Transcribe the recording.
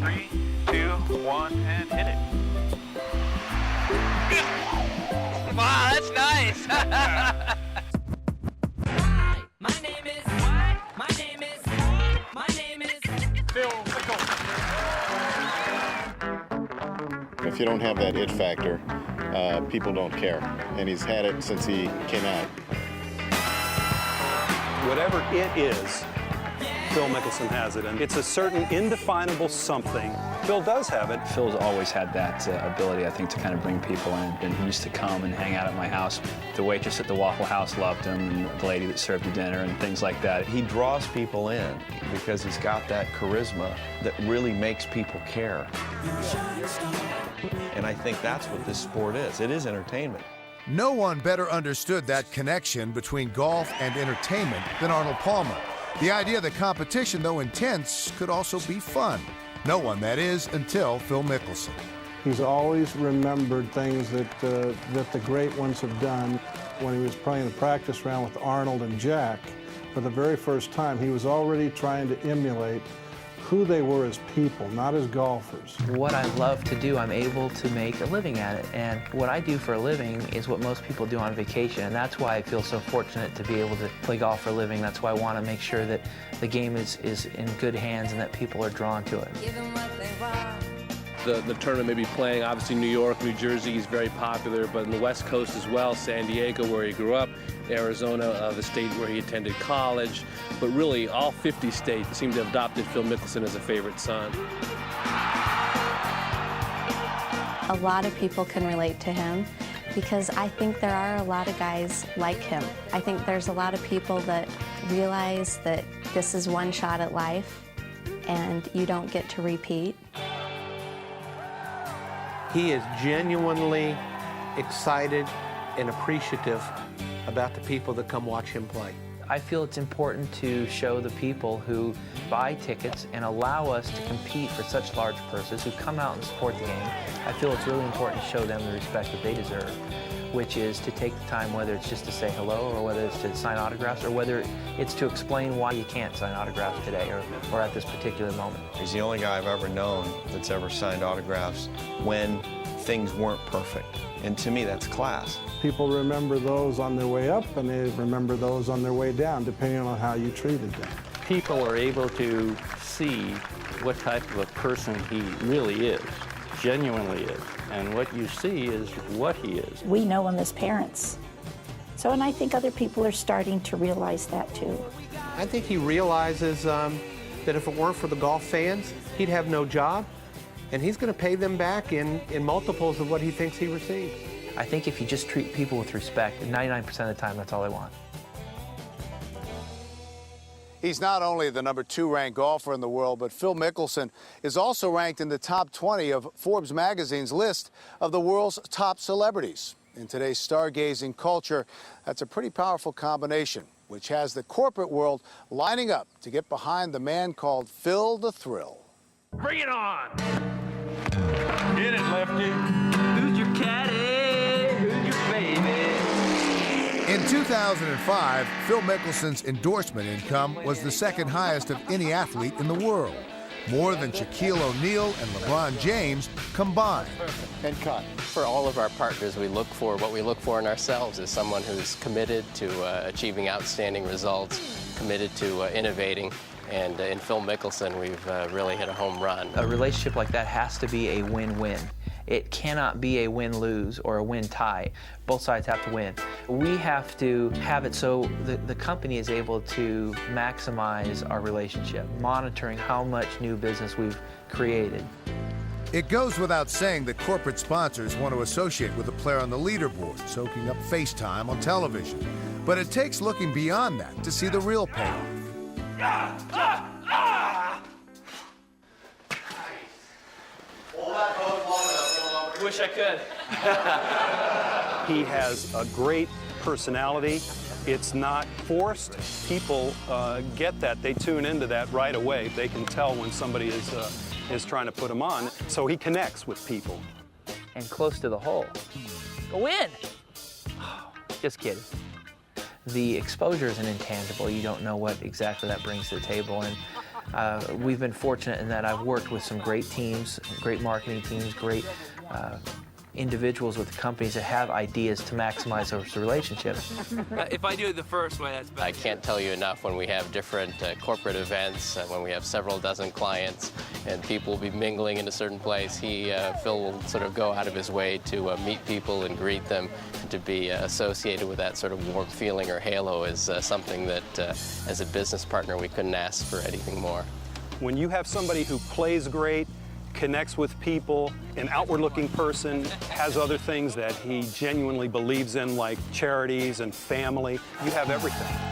3, 2, 1, and hit it. Wow, that's nice. My name is Phil Mickelson. If you don't have that it factor, people don't care. And he's had it since he came out. Whatever it is, Phil Mickelson has it, and it's a certain indefinable something. Phil does have it. Phil's always had that ability, I think, to kind of bring people in. And he used to come and hang out at my house. The waitress at the Waffle House loved him, and the lady that served you dinner and things like that. He draws people in because he's got that charisma that really makes people care. And I think that's what this sport is. It is entertainment. No one better understood that connection between golf and entertainment than Arnold Palmer. The idea that competition, though intense, could also be fun. No one, that is, until Phil Mickelson. He's always remembered things that the great ones have done. When he was playing the practice round with Arnold and Jack, for the very first time, he was already trying to emulate who they were as people, not as golfers. What I love to do, I'm able to make a living at it. And what I do for a living is what most people do on vacation. And that's why I feel so fortunate to be able to play golf for a living. That's why I want to make sure that the game is in good hands and that people are drawn to it. The tournament may be playing, obviously New York, New Jersey is very popular, but in the West Coast as well, San Diego where he grew up, Arizona, the state where he attended college, but really all 50 states seem to have adopted Phil Mickelson as a favorite son. A lot of people can relate to him because I think there are a lot of guys like him. I think there's a lot of people that realize that this is one shot at life and you don't get to repeat. He is genuinely excited and appreciative about the people that come watch him play. I feel it's important to show the people who buy tickets and allow us to compete for such large purses, who come out and support the game. I feel it's really important to show them the respect that they deserve, which is to take the time, whether it's just to say hello or whether it's to sign autographs or whether it's to explain why you can't sign autographs today or at this particular moment. He's the only guy I've ever known that's ever signed autographs when things weren't perfect. And to me, that's class. People remember those on their way up and they remember those on their way down, depending on how you treated them. People are able to see what type of a person he really is, genuinely is. And what you see is what he is. We know him as parents. So, and I think other people are starting to realize that too. I think he realizes that if it weren't for the golf fans, he'd have no job, and he's going to pay them back in multiples of what he thinks he receives. I think if you just treat people with respect, 99% of the time, that's all they want. He's not only the #2 ranked golfer in the world, but Phil Mickelson is also ranked in the top 20 of Forbes magazine's list of the world's top celebrities. In today's stargazing culture, that's a pretty powerful combination, which has the corporate world lining up to get behind the man called Phil the Thrill. Bring it on! Hit it, Lefty. Who's your caddy? Who's your baby? In 2005, Phil Mickelson's endorsement income was the second highest of any athlete in the world, more than Shaquille O'Neal and LeBron James combined. And cut. For all of our partners, what we look for in ourselves is someone who's committed to achieving outstanding results, committed to innovating. And in Phil Mickelson, we've really hit a home run. A relationship like that has to be a win-win. It cannot be a win-lose or a win-tie. Both sides have to win. We have to have it so the company is able to maximize our relationship, monitoring how much new business we've created. It goes without saying that corporate sponsors want to associate with a player on the leaderboard, soaking up FaceTime on television. But it takes looking beyond that to see the real payoff. Wish I could. He has a great personality. It's not forced. People get that. They tune into that right away. They can tell when somebody is trying to put him on. So he connects with people. And close to the hole. Go in! Just kidding. the exposure is an intangible. You don't know what exactly that brings to the table. And we've been fortunate in that I've worked with some great teams, great marketing teams, great individuals with companies that have ideas to maximize those relationships. If I do it the first way, that's better. I can't tell you enough when we have different corporate events, when we have several dozen clients and people will be mingling in a certain place. Phil will sort of go out of his way to meet people and greet them. To be associated with that sort of warm feeling or halo is something that, as a business partner, we couldn't ask for anything more. When you have somebody who plays great, connects with people, an outward-looking person, has other things that he genuinely believes in, like charities and family, you have everything.